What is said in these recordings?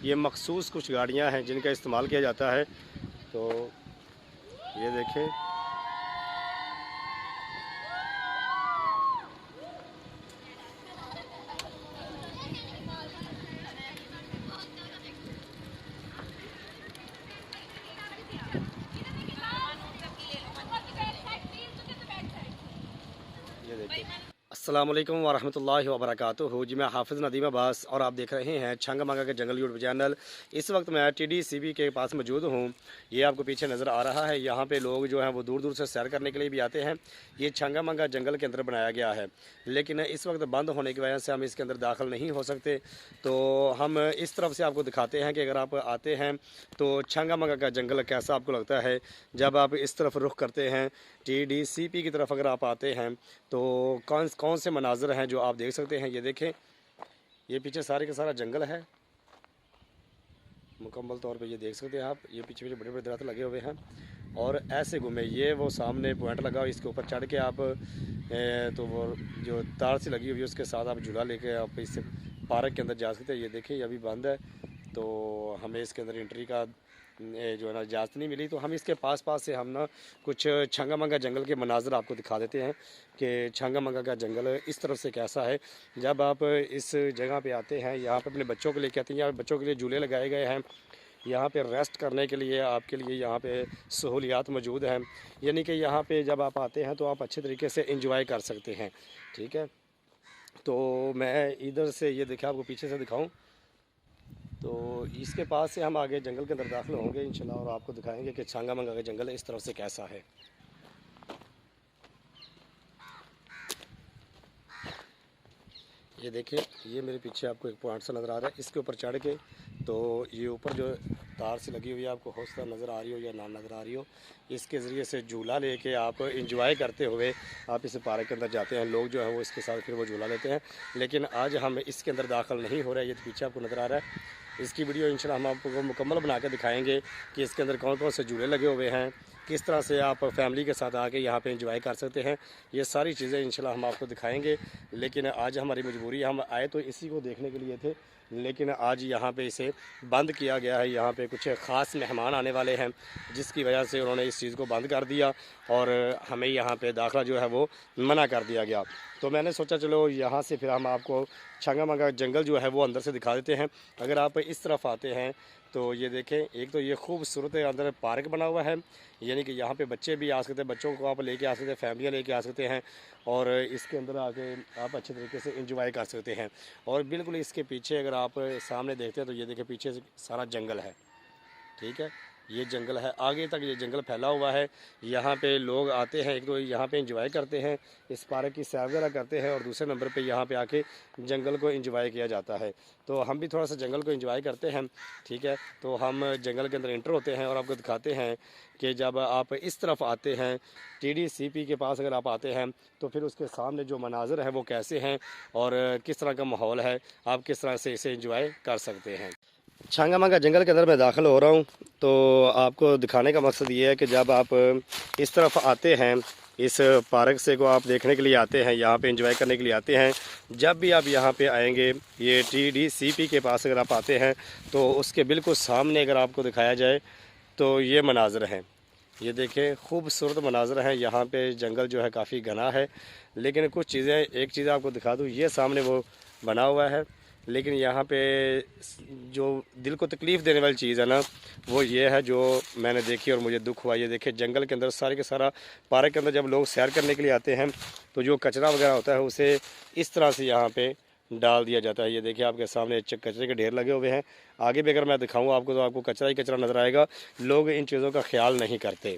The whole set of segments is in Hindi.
ये मखसूस कुछ गाड़ियाँ हैं जिनका इस्तेमाल किया जाता है। तो ये देखें, ये देखें। अस्सलाम वालेकुम वरहमतुल्लाहि वबरकातुहू। जी मैं हाफिज़ नदीम अब्बास और आप देख रहे हैं छंगा मंगा के जंगल यूट्यूब चैनल। इस वक्त मैं TDCB के पास मौजूद हूँ। ये आपको पीछे नज़र आ रहा है। यहाँ पे लोग जो हैं वो दूर दूर से सैर करने के लिए भी आते हैं। ये छंगा मंगा जंगल के अंदर बनाया गया है, लेकिन इस वक्त बंद होने की वजह से हम इसके अंदर दाखिल नहीं हो सकते। तो हम इस तरफ से आपको दिखाते हैं कि अगर आप आते हैं तो छंगा मंगा का जंगल कैसा आपको लगता है। जब आप इस तरफ रुख करते हैं TDCB की तरफ अगर आप आते हैं तो कौन कौन से मनाज़र हैं जो आप देख सकते हैं। ये देखें, ये पीछे सारे का सारा जंगल है मुकम्मल तौर पे, ये देख सकते हैं आप। ये पीछे पीछे बड़े बड़े दरख्त लगे हुए हैं और ऐसे घूमे। ये वो सामने पॉइंट लगा हुआ, इसके ऊपर चढ़ के आप तो वो जो तार से लगी हुई है उसके साथ आप झूला लेके आप इस पार्क के अंदर जा सकते हैं। ये देखें, ये अभी बंद है तो हमें इसके अंदर एंट्री का जो है ना इजाज़त नहीं मिली। तो हम इसके पास से हम ना कुछ छंगा मंगा जंगल के मनाज़र आपको दिखा देते हैं कि छंगा मंगा का जंगल इस तरफ से कैसा है। जब आप इस जगह पे आते हैं, यहाँ पे अपने बच्चों के लिए कहते हैं, यहाँ बच्चों के लिए झूले लगाए गए हैं। यहाँ पे रेस्ट करने के लिए आपके लिए यहाँ पे सहूलियात मौजूद हैं, यानी कि यहाँ पे जब आप आते हैं तो आप अच्छे तरीके से इंजॉय कर सकते हैं। ठीक है, तो मैं इधर से ये देखा आपको पीछे से दिखाऊँ तो इसके पास से हम आगे जंगल के अंदर दाखिल होंगे इंशाल्लाह और आपको दिखाएंगे कि छंगा मंगा का जंगल इस तरफ से कैसा है। ये देखिए, ये मेरे पीछे आपको एक पॉइंट सा नज़र आ रहा है। इसके ऊपर चढ़ के तो ये ऊपर जो तार से लगी हुई है आपको हौसला नज़र आ रही हो या ना नज़र आ रही हो, इसके ज़रिए से झूला लेके आप इंजॉय करते हुए आप इस पार्क के अंदर जाते हैं। लोग जो है वो इसके साथ फिर वो झूला लेते हैं, लेकिन आज हम इसके अंदर दाखिल नहीं हो रहे हैं। ये पीछे आपको नज़र आ रहा है। इसकी वीडियो इंशाल्लाह हम आपको मुकम्मल बना के दिखाएंगे कि इसके अंदर कौन कौन से झूले लगे हुए हैं, किस तरह से आप फैमिली के साथ आके यहाँ पे एंजॉय कर सकते हैं। ये सारी चीज़ें इंशाल्लाह हम आपको दिखाएंगे। लेकिन आज हमारी मजबूरी, हम आए तो इसी को देखने के लिए थे, लेकिन आज यहाँ पे इसे बंद किया गया है। यहाँ पे कुछ ख़ास मेहमान आने वाले हैं जिसकी वजह से उन्होंने इस चीज़ को बंद कर दिया और हमें यहाँ पे दाखिला जो है वो मना कर दिया गया। तो मैंने सोचा चलो यहाँ से फिर हम आपको छंगा मंगा जंगल जो है वो अंदर से दिखा देते हैं। अगर आप इस तरफ आते हैं तो ये देखें, एक तो ये खूबसूरत अंदर पार्क बना हुआ है, यानी कि यहाँ पे बच्चे भी आ सकते हैं, बच्चों को आप लेके आ सकते हैं, फैमिलियाँ लेके आ सकते हैं और इसके अंदर आके आप अच्छे तरीके से एंजॉय कर सकते हैं। और बिल्कुल इसके पीछे अगर आप सामने देखते हैं तो ये देखें, पीछे से सारा जंगल है। ठीक है, ये जंगल है, आगे तक ये जंगल फैला हुआ है। यहाँ पे लोग आते हैं, एक तो यहाँ पे एंजॉय करते हैं, इस पार्क की सैर वगैरह करते हैं और दूसरे नंबर पे यहाँ पे आके जंगल को एंजॉय किया जाता है। तो हम भी थोड़ा सा जंगल को एंजॉय करते हैं। ठीक है, तो हम जंगल के अंदर एंटर होते हैं और आपको दिखाते हैं कि जब आप इस तरफ आते हैं TDCB के पास अगर आप आते हैं तो फिर उसके सामने जो मनाज़र है वो कैसे हैं और किस तरह का माहौल है, आप किस तरह से इसे एंजॉय कर सकते हैं। छंगा मंगा जंगल के अंदर मैं दाखिल हो रहा हूँ तो आपको दिखाने का मकसद ये है कि जब आप इस तरफ आते हैं, इस पार्क से को आप देखने के लिए आते हैं, यहाँ पे एंजॉय करने के लिए आते हैं। जब भी आप यहाँ पे आएंगे, ये TDCB के पास अगर आप आते हैं तो उसके बिल्कुल सामने अगर आपको दिखाया जाए तो ये मनाज़र हैं। ये देखें, खूबसूरत मनाज़र हैं। यहाँ पे जंगल जो है काफ़ी घना है, लेकिन कुछ चीज़ें, एक चीज़ आपको दिखा दूँ, ये सामने वो बना हुआ है, लेकिन यहाँ पे जो दिल को तकलीफ़ देने वाली चीज़ है ना वो ये है जो मैंने देखी और मुझे दुख हुआ। ये देखिए, जंगल के अंदर सारे के सारा पार्क के अंदर जब लोग सैर करने के लिए आते हैं तो जो कचरा वगैरह होता है उसे इस तरह से यहाँ पे डाल दिया जाता है। ये देखिए, आपके सामने कचरे के ढेर लगे हुए हैं। आगे भी अगर मैं दिखाऊँ आपको तो आपको कचरा ही कचरा नज़र आएगा। लोग इन चीज़ों का ख्याल नहीं करते।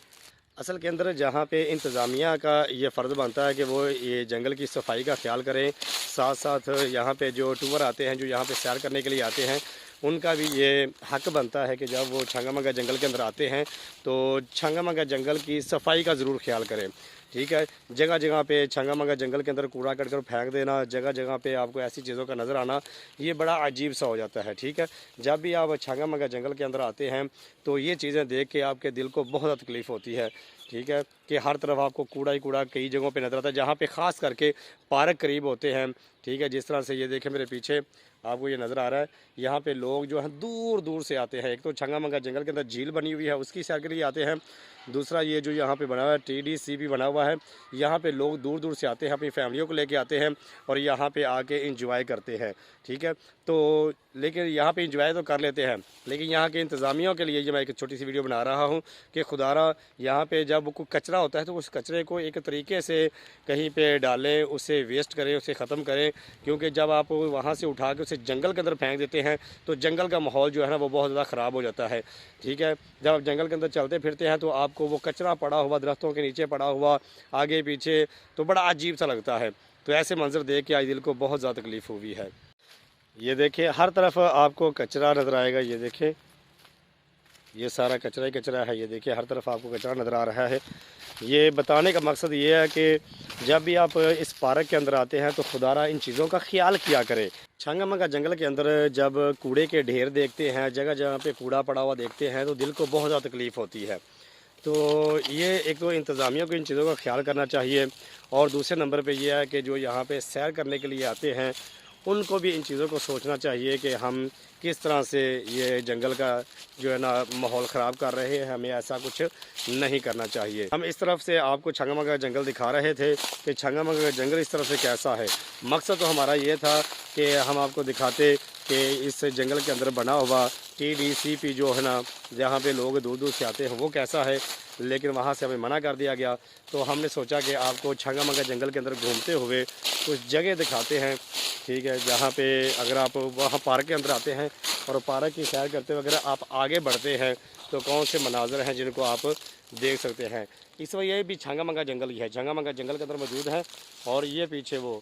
असल के अंदर जहाँ पे इंतज़ामिया का ये फ़र्ज़ बनता है कि वो ये जंगल की सफाई का ख्याल करें, साथ साथ यहाँ पे जो टूर आते हैं, जो यहाँ पे सैर करने के लिए आते हैं, उनका भी ये हक बनता है कि जब वो छंगा मंगा जंगल के अंदर आते हैं तो छंगा मंगा जंगल की सफाई का ज़रूर ख्याल करें। ठीक है। जगह जगह पे छंगा मंगा जंगल के अंदर कूड़ा कट कर फेंक देना, जगह जगह पे आपको ऐसी चीज़ों का नज़र आना, ये बड़ा अजीब सा हो जाता है। ठीक है, जब भी आप छंगा मंगा जंगल के अंदर आते हैं तो ये चीज़ें देख के आपके दिल को बहुत ज़्यादा तकलीफ़ होती है। ठीक है, कि हर तरफ आपको कूड़ा ही कूड़ा कई जगहों पे नज़र आता है, जहाँ पे ख़ास करके पार्क करीब होते हैं। ठीक है, जिस तरह से ये देखें मेरे पीछे आपको ये नज़र आ रहा है, यहाँ पे लोग जो हैं दूर दूर से आते हैं। एक तो छंगा मंगा जंगल के अंदर झील बनी हुई है, उसकी सैर के लिए आते हैं। दूसरा ये जो यहाँ पे बना हुआ है TDCP बना हुआ है, यहाँ पे लोग दूर दूर से आते हैं, अपनी फैमिलियों को लेके आते हैं और यहाँ पे आके इंजॉय करते हैं। ठीक है, तो लेकिन यहाँ पे इंजॉय तो कर लेते हैं, लेकिन यहाँ के इंतज़ामियों के लिए ये मैं एक छोटी सी वीडियो बना रहा हूँ कि खुदारा यहाँ पे जब कोई कचरा होता है तो उस कचरे को एक तरीके से कहीं पे डालें, उसे वेस्ट करें, उसे ख़त्म करें। क्योंकि जब आप वहाँ से उठा के उसे जंगल के अंदर फेंक देते हैं तो जंगल का माहौल जो है ना वो बहुत ज़्यादा ख़राब हो जाता है। ठीक है, जब आप जंगल के अंदर चलते फिरते हैं तो आपको वो कचरा पड़ा हुआ दरख्तों के नीचे पड़ा हुआ आगे पीछे तो बड़ा अजीब सा लगता है। तो ऐसे मंजर देख के आज दिल को बहुत ज़्यादा तकलीफ़ हुई है। ये देखिए हर तरफ आपको कचरा नज़र आएगा, ये देखें ये सारा कचरा ही कचरा है। ये देखिए हर तरफ आपको कचरा नज़र आ रहा है। ये बताने का मकसद ये है कि जब भी आप इस पार्क के अंदर आते हैं तो खुदारा इन चीज़ों का ख्याल किया करें। छंगा मंगा जंगल के अंदर जब कूड़े के ढेर देखते हैं, जगह जगह पे कूड़ा पड़ा हुआ देखते हैं तो दिल को बहुत ज़्यादा तकलीफ़ होती है। तो ये एक तो इंतज़ामिया को इन चीज़ों का ख्याल करना चाहिए और दूसरे नंबर पे ये है कि जो यहाँ पे सैर करने के लिए आते हैं उनको भी इन चीज़ों को सोचना चाहिए कि हम किस तरह से ये जंगल का जो है ना माहौल ख़राब कर रहे हैं, हमें ऐसा कुछ नहीं करना चाहिए। हम इस तरफ से आपको छंगा मंगा जंगल दिखा रहे थे कि छंगा मंगा जंगल इस तरफ से कैसा है। मकसद तो हमारा ये था कि हम आपको दिखाते कि इस जंगल के अंदर बना हुआ TDCP जो है ना, जहाँ पे लोग दूर दूर से आते हैं वो कैसा है, लेकिन वहाँ से हमें मना कर दिया गया। तो हमने सोचा कि आपको छंगा मंगा जंगल के अंदर घूमते हुए कुछ जगह दिखाते हैं। ठीक है, जहाँ पे अगर आप वहाँ पार्क के अंदर आते हैं और पार्क की सैर करते हुए अगर आप आगे बढ़ते हैं तो कौन से मनाजर हैं जिनको आप देख सकते हैं। इस वजह ये भी छंगा मंगा जंगल ही है, छंगा मंगा जंगल के अंदर मौजूद है। और ये पीछे वो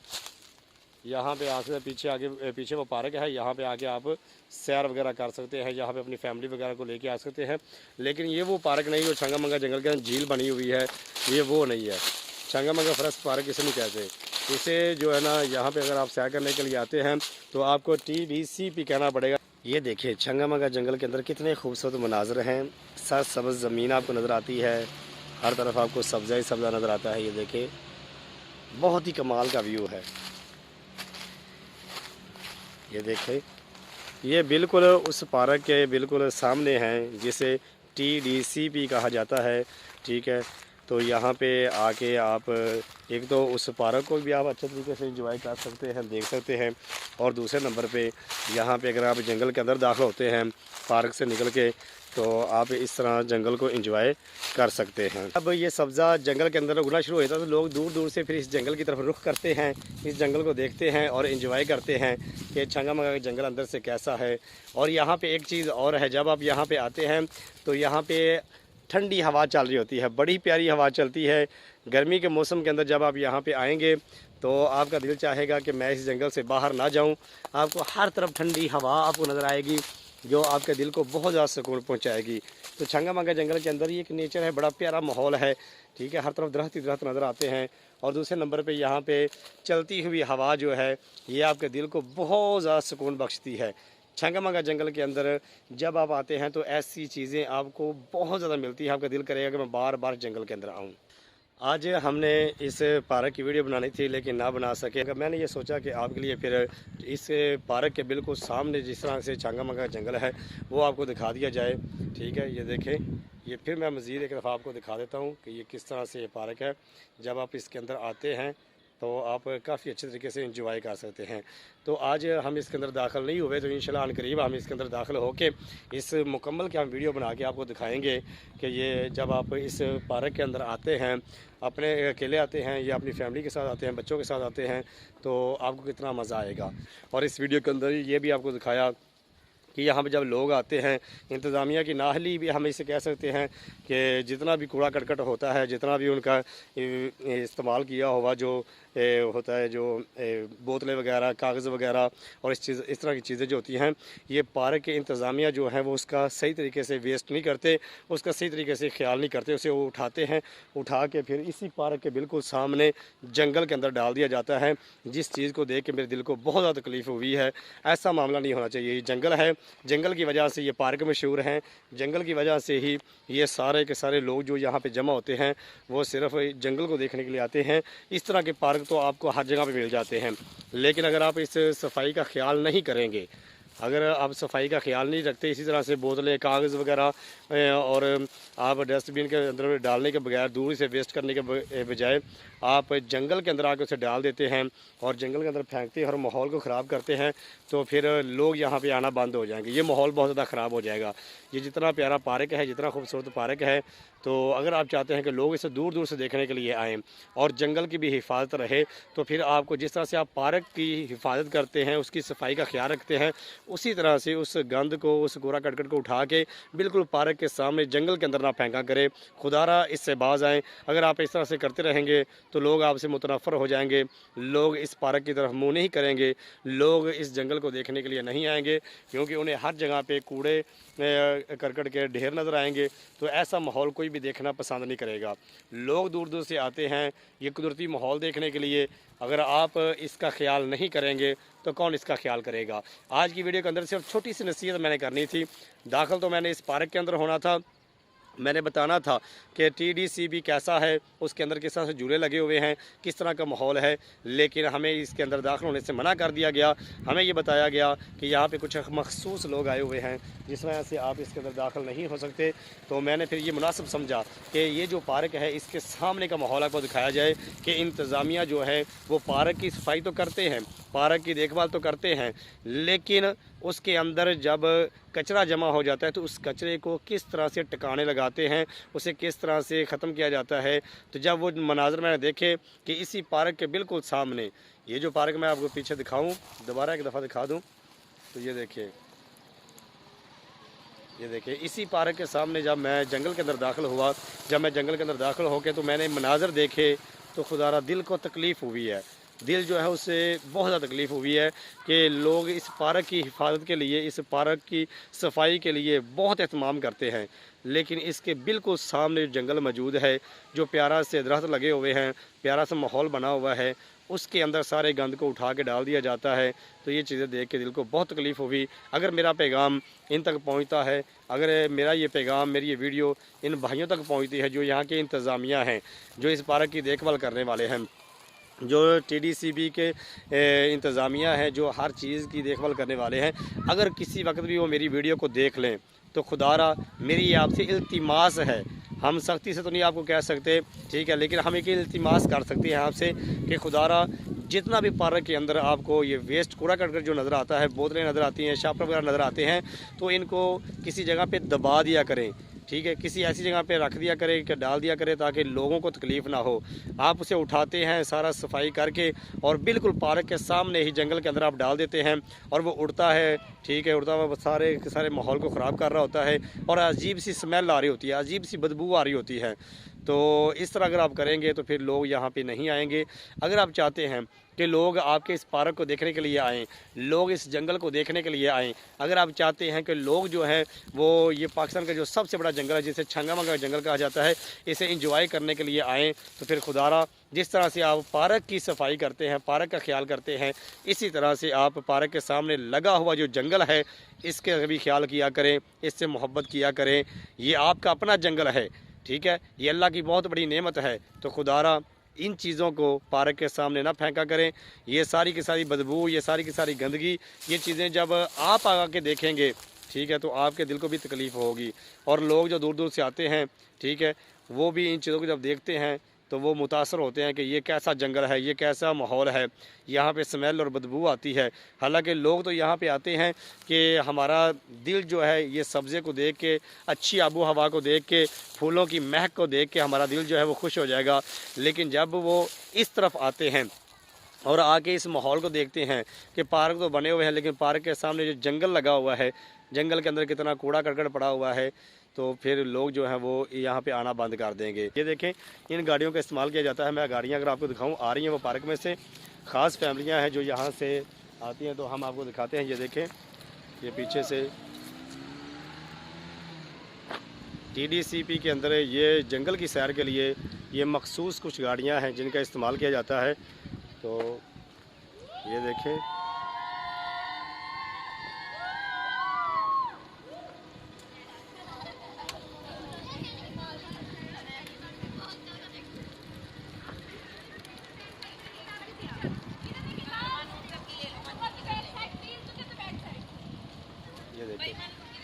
यहाँ पे आगे पीछे आगे पीछे वो पार्क है, यहाँ पे आके आप सैर वगैरह कर सकते हैं, यहाँ पे अपनी फैमिली वगैरह को लेके आ सकते हैं। लेकिन ये वो पार्क नहीं, जो छंगा मंगा जंगल के अंदर झील बनी हुई है, ये वो नहीं है। छंगा मंगा फॉरेस्ट पार्क इसे नहीं कहते, इसे जो है ना यहाँ पे अगर आप सैर करने के लिए आते हैं तो आपको TDCP कहना पड़ेगा। ये देखिए छंगा मंगा जंगल के अंदर कितने खूबसूरत मनाजर हैं, सरसब्ज़ ज़मीन आपको नज़र आती है, हर तरफ आपको सब्ज़ा ही सब्ज़ा नज़र आता है। ये देखिए बहुत ही कमाल का व्यू है। ये देखें ये बिल्कुल उस पार्क के बिल्कुल सामने हैं जिसे TDCP कहा जाता है। ठीक है, तो यहाँ पे आके आप एक तो उस पार्क को भी आप अच्छे तरीके से एंजॉय कर सकते हैं, देख सकते हैं। और दूसरे नंबर पे यहाँ पे अगर आप जंगल के अंदर दाखिल होते हैं पार्क से निकल के तो आप इस तरह जंगल को एंजॉय कर सकते हैं। अब ये सब्ज़ा जंगल के अंदर उगना शुरू होता है तो लोग दूर दूर से फिर इस जंगल की तरफ रुख करते हैं, इस जंगल को देखते हैं और एंजॉय करते हैं कि छंगा मंगा का जंगल अंदर से कैसा है। और यहाँ पे एक चीज़ और है, जब आप यहाँ पे आते हैं तो यहाँ पे ठंडी हवा चल रही होती है, बड़ी प्यारी हवा चलती है। गर्मी के मौसम के अंदर जब आप यहाँ पे आएंगे तो आपका दिल चाहेगा कि मैं इस जंगल से बाहर ना जाऊँ। आपको हर तरफ ठंडी हवा आपको नज़र आएगी जो आपके दिल को बहुत ज़्यादा सुकून पहुँचाएगी। तो छंगा मंगा जंगल के अंदर ये एक नेचर है, बड़ा प्यारा माहौल है। ठीक है, हर तरफ दरख्त ही दरख्त नज़र आते हैं। और दूसरे नंबर पे यहाँ पे चलती हुई हवा जो है ये आपके दिल को बहुत ज़्यादा सुकून बख्शती है। छंगा मंगा जंगल के अंदर जब आप आते हैं तो ऐसी चीज़ें आपको बहुत ज़्यादा मिलती है, आपका दिल करेगा कि मैं बार बार जंगल के अंदर आऊँ। आज हमने इस पार्क की वीडियो बनानी थी लेकिन ना बना सके। मैंने ये सोचा कि आपके लिए फिर इस पार्क के बिल्कुल सामने जिस तरह से छंगा मंगा जंगल है वो आपको दिखा दिया जाए। ठीक है, ये देखें, ये फिर मैं मज़ीद एक दफ़ा आपको दिखा देता हूँ कि ये किस तरह से ये पार्क है। जब आप इसके अंदर आते हैं तो आप काफ़ी अच्छे तरीके से एंजॉय कर सकते हैं। तो आज हम इसके अंदर दाखिल नहीं हुए तो इंशाल्लाह अनकरीब हम इसके अंदर दाखिल होके इस मुकम्मल के हम वीडियो बना के आपको दिखाएंगे कि ये जब आप इस पार्क के अंदर आते हैं, अपने अकेले आते हैं या अपनी फैमिली के साथ आते हैं, बच्चों के साथ आते हैं, तो आपको कितना मज़ा आएगा। और इस वीडियो के अंदर ये भी आपको दिखाया कि यहाँ पे जब लोग आते हैं, इंतज़ामिया की नाहली भी हम इसे कह सकते हैं कि जितना भी कूड़ा करकट होता है, जितना भी उनका इस्तेमाल किया हुआ जो होता है जो बोतलें वगैरह, कागज़ वगैरह और इस तरह की चीज़ें जो होती हैं, ये पार्क के इंतज़ामिया जो है वो उसका सही तरीके से वेस्ट नहीं करते, उसका सही तरीके से ख्याल नहीं करते। उसे वो उठाते हैं, उठा के फिर इसी पार्क के बिल्कुल सामने जंगल के अंदर डाल दिया जाता है, जिस चीज़ को देख के मेरे दिल को बहुत ज़्यादा तकलीफ़ हुई है। ऐसा मामला नहीं होना चाहिए। ये जंगल है, जंगल की वजह से ये पार्क मशहूर हैं, जंगल की वजह से ही ये सारे के सारे लोग जो यहाँ पे जमा होते हैं वो सिर्फ जंगल को देखने के लिए आते हैं। इस तरह के पार्क तो आपको हर जगह पे मिल जाते हैं, लेकिन अगर आप इस सफाई का ख्याल नहीं करेंगे, अगर आप सफाई का ख्याल नहीं रखते, इसी तरह से बोतलें, कागज़ वगैरह और आप डस्टबिन के अंदर डालने के बगैर, दूर से वेस्ट करने के बजाय आप जंगल के अंदर आकर उसे डाल देते हैं और जंगल के अंदर फेंकते हैं और माहौल को ख़राब करते हैं, तो फिर लोग यहाँ पे आना बंद हो जाएंगे। ये माहौल बहुत ज़्यादा ख़राब हो जाएगा। ये जितना प्यारा पार्क है, जितना खूबसूरत पार्क है, तो अगर आप चाहते हैं कि लोग इसे दूर दूर से देखने के लिए आएँ और जंगल की भी हिफाजत रहे, तो फिर आपको जिस तरह से आप पार्क की हिफाजत करते हैं, उसकी सफाई का ख्याल रखते हैं, उसी तरह से उस गंद को, उस कूड़ा करकट को उठा के बिल्कुल पार्क के सामने जंगल के अंदर ना फेंका करें। खुदारा इससे बाज आएँ। अगर आप इस तरह से करते रहेंगे तो लोग आपसे मुतनफ़र हो जाएंगे, लोग इस पार्क की तरफ मुँह नहीं करेंगे, लोग इस जंगल को देखने के लिए नहीं आएंगे, क्योंकि उन्हें हर जगह पे कूड़े करकट के ढेर नज़र आएंगे। तो ऐसा माहौल कोई भी देखना पसंद नहीं करेगा। लोग दूर दूर से आते हैं ये कुदरती माहौल देखने के लिए। अगर आप इसका ख्याल नहीं करेंगे तो कौन इसका ख्याल करेगा। आज की वीडियो के अंदर सिर्फ छोटी सी नसीहत मैंने करनी थी। दाखिल तो मैंने इस पार्क के अंदर होना था, मैंने बताना था कि TDCB कैसा है, उसके अंदर किस तरह से झूले लगे हुए हैं, किस तरह का माहौल है, लेकिन हमें इसके अंदर दाखिल होने से मना कर दिया गया। हमें ये बताया गया कि यहाँ पे कुछ मखसूस लोग आए हुए हैं, जिस वजह से आप इसके अंदर दाखिल नहीं हो सकते। तो मैंने फिर ये मुनासिब समझा कि ये जो पार्क है इसके सामने का माहौल आपको दिखाया जाए कि इंतज़ामिया जो है वो पार्क की सफाई तो करते हैं, पार्क की देखभाल तो करते हैं, लेकिन उसके अंदर जब कचरा जमा हो जाता है तो उस कचरे को किस तरह से टिकाने लगाते हैं, उसे किस तरह से ख़त्म किया जाता है। तो जब वो मनाज़र मैंने देखे कि इसी पार्क के बिल्कुल सामने, ये जो पार्क मैं आपको पीछे दिखाऊं, दोबारा एक दफ़ा दिखा दूं, तो ये देखिए इसी पार्क के सामने जब मैं जंगल के अंदर दाखिल हुआ, जब मैं जंगल के अंदर दाखिल होकर तो मैंने मनाज़र देखे तो खुदारा दिल को तकलीफ़ हुई है। दिल जो है उससे बहुत ज़्यादा तकलीफ़ हुई है कि लोग इस पार्क की हिफाजत के लिए, इस पार्क की सफाई के लिए बहुत एहतमाम करते हैं, लेकिन इसके बिल्कुल सामने जंगल मौजूद है, जो प्यारा से दरख्त लगे हुए हैं, प्यारा सा माहौल बना हुआ है, उसके अंदर सारे गंद को उठा के डाल दिया जाता है। तो ये चीज़ें देख के दिल को बहुत तकलीफ़ हुई। अगर मेरा पैगाम इन तक पहुंचता है, अगर मेरा ये पैगाम, मेरी ये वीडियो इन भाइयों तक पहुंचती है जो यहाँ के इंतज़ामिया हैं, जो इस पार्क की देखभाल करने वाले हैं, जो TDCB के इंतज़ामिया है, जो हर चीज़ की देखभाल करने वाले हैं, अगर किसी वक्त भी वो मेरी वीडियो को देख लें तो खुदारा मेरी आपसे इल्तिमास है, हम सख्ती से तो नहीं आपको कह सकते, ठीक है, लेकिन हम एक इल्तिमास कर सकते हैं आपसे कि खुदारा जितना भी पार्क के अंदर आपको ये वेस्ट कूड़ा करकट जो नज़र आता है, बोतलें नज़र आती हैं, शापर वगैरह नज़र आते हैं, तो इनको किसी जगह पे दबा दिया करें, ठीक है, किसी ऐसी जगह पे रख दिया करें कि डाल दिया करें ताकि लोगों को तकलीफ़ ना हो। आप उसे उठाते हैं सारा सफाई करके और बिल्कुल पार्क के सामने ही जंगल के अंदर आप डाल देते हैं और वो उड़ता है, ठीक है, उड़ता हुआ सारे के सारे माहौल को ख़राब कर रहा होता है और अजीब सी स्मेल आ रही होती है, अजीब सी बदबू आ रही होती है। तो इस तरह अगर आप करेंगे तो फिर लोग यहाँ पे नहीं आएंगे। अगर आप चाहते हैं कि लोग आपके इस पार्क को देखने के लिए आएँ, लोग इस जंगल को देखने के लिए आएँ, अगर आप चाहते हैं कि लोग जो हैं वो ये पाकिस्तान का जो सबसे बड़ा जंगल है, जिसे छंगामंगा जंगल कहा जाता है, इसे इंजॉय करने के लिए आएँ, तो फिर खुदारा जिस तरह से आप पार्क की सफाई करते हैं, पार्क का ख्याल करते हैं, इसी तरह से आप पार्क के सामने लगा हुआ जो जंगल है इसके भी ख्याल किया करें, इससे मोहब्बत किया करें। ये आपका अपना जंगल है, ठीक है, ये अल्लाह की बहुत बड़ी नेमत है। तो खुदारा इन चीज़ों को पार्क के सामने ना फेंका करें। ये सारी की सारी बदबू, ये सारी की सारी गंदगी, ये चीज़ें जब आप आके देखेंगे, ठीक है, तो आपके दिल को भी तकलीफ़ होगी और लोग जो दूर दूर से आते हैं, ठीक है, वो भी इन चीज़ों को जब देखते हैं तो वो मुतासर होते हैं कि ये कैसा जंगल है, ये कैसा माहौल है, यहाँ पे स्मेल और बदबू आती है। हालांकि लोग तो यहाँ पे आते हैं कि हमारा दिल जो है ये सब्ज़े को देख के, अच्छी आबो हवा को देख के, फूलों की महक को देख के हमारा दिल जो है वो खुश हो जाएगा। लेकिन जब वो इस तरफ आते हैं और आके इस माहौल को देखते हैं कि पार्क तो बने हुए हैं, लेकिन पार्क के सामने जो जंगल लगा हुआ है, जंगल के अंदर कितना कूड़ा करकट पड़ा हुआ है, तो फिर लोग जो हैं वो यहाँ पे आना बंद कर देंगे। ये देखें, इन गाड़ियों का इस्तेमाल किया जाता है। मैं गाड़ियाँ अगर आपको दिखाऊँ आ रही हैं वो पार्क में से, ख़ास फैमिलियाँ हैं जो यहाँ से आती हैं, तो हम आपको दिखाते हैं। ये देखें, ये पीछे से TDCP के अंदर ये जंगल की सैर के लिए ये मखसूस कुछ गाड़ियाँ हैं जिनका इस्तेमाल किया जाता है। तो ये देखें, ये देखें,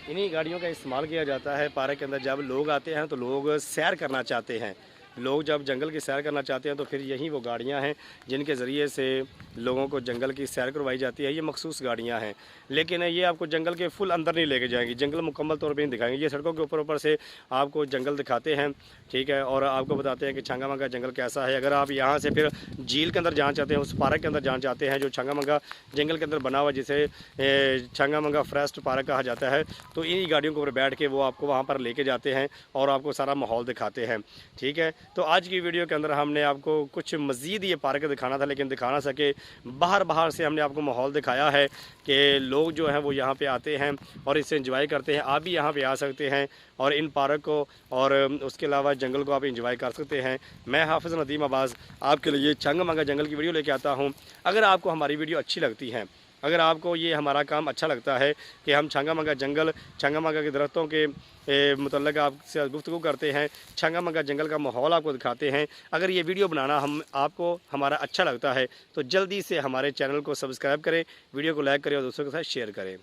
इन्हीं गाड़ियों का इस्तेमाल किया जाता है पार्क के अंदर। जब लोग आते हैं तो लोग सैर करना चाहते हैं, लोग जब जंगल की सैर करना चाहते हैं तो फिर यही वो गाड़ियां हैं जिनके ज़रिए से लोगों को जंगल की सैर करवाई जाती है। ये मखसूस गाड़ियां हैं, लेकिन ये आपको जंगल के फुल अंदर नहीं लेके जाएंगी, जंगल मुकम्मल तौर पे नहीं दिखाएंगे। ये सड़कों के ऊपर ऊपर से आपको जंगल दिखाते हैं, ठीक है, और आपको बताते हैं कि छंगामंगा जंगल कैसा है। अगर आप यहाँ से फिर झील के अंदर जाना चाहते हैं, उस पार्क के अंदर जाना चाहते हैं जो छंगामंगा जंगल के अंदर बना हुआ, जिसे छंगामंगा फॉरेस्ट पार्क कहा जाता है, तो इन्हीं गाड़ियों के ऊपर बैठ के वो आपको वहाँ पर लेके जाते हैं और आपको सारा माहौल दिखाते हैं, ठीक है। तो आज की वीडियो के अंदर हमने आपको कुछ मज़ीद ये पार्क दिखाना था, लेकिन दिखा ना सके। बाहर से हमने आपको माहौल दिखाया है कि लोग जो हैं वो यहाँ पे आते हैं और इससे एंजॉय करते हैं। आप भी यहाँ पे आ सकते हैं और इन पार्क को और उसके अलावा जंगल को आप एंजॉय कर सकते हैं। मैं हाफिज़ नदीम अब्बास आपके लिए छंगामंगा जंगल की वीडियो लेके आता हूँ। अगर आपको हमारी वीडियो अच्छी लगती है, अगर आपको ये हमारा काम अच्छा लगता है कि हम छंगामंगा जंगल, छंगामंगा के दरख्तों के मुतल्लिक़ आपसे गुफ्तगू करते हैं, छंगामंगा जंगल का माहौल आपको दिखाते हैं, अगर ये वीडियो बनाना आपको हमारा अच्छा लगता है तो जल्दी से हमारे चैनल को सब्सक्राइब करें, वीडियो को लाइक करें और दूसरों के साथ शेयर करें।